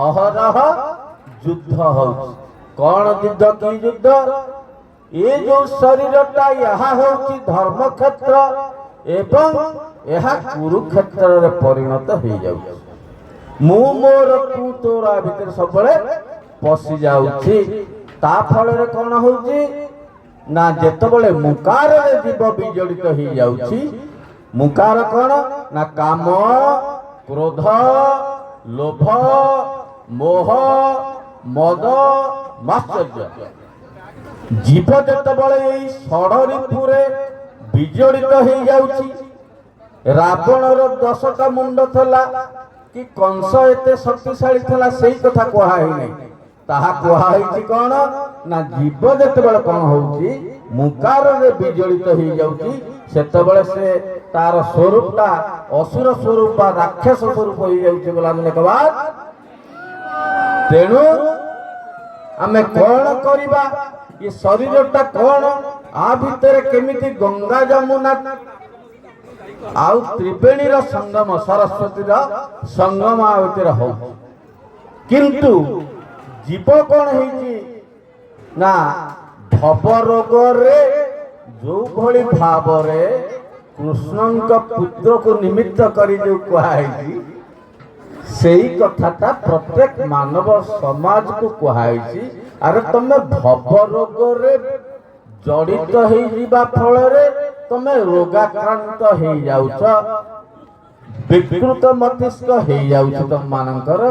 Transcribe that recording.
अहरह युद्ध हो कौन युद्ध की युद्ध ये जो शरीरटा यहाँ होची धर्म क्षेत्र एवं यह कुरुक्षेत्र रे परिणत हो जाउची मु मोर तू तोरा भीतर सब पशि जाउची ता फल रे कौन होची ना जेतबेले मुकार रे जीव विजड़ित हो जाउची मुकार कौन ना काम क्रोध लोभ मोह मद मात्सर्य जीव जेतबेले षड़ ऋतुरे विजड़ित हो जाउची रावणर 10टा मुंड थला कि कंस एते शक्तिशाली थला सेही कथा कहै नै ताहा कहै कौन ना जीव जेतबेले कौन होउची मुकार रे विजड़ित हो जाउची सेतबेले से तार स्वरूपटा असुर स्वरूप बा राक्षस स्वरूप हो जाउची बोला हमने कहबा तेणु आमे कौन करिबा ये शरीरटा कौन आ भितर केमिति गंगा जमुना आउ त्रिवेणी संगम सरस्वती संगम आ भितर हो किंतु जीव कौन है ना भव रोग रे जो भली भाव रे कृष्ण पुत्र को निमित्त करी जो कहाई सेही कथाटा प्रत्येक मानव समाज को कहाई अरे तुम भव रोग रे जड़ित हो फल तुम रोगाक्रांत हो जाउछ विकृत मस्तिष्क हो जाउछ तुम मानकर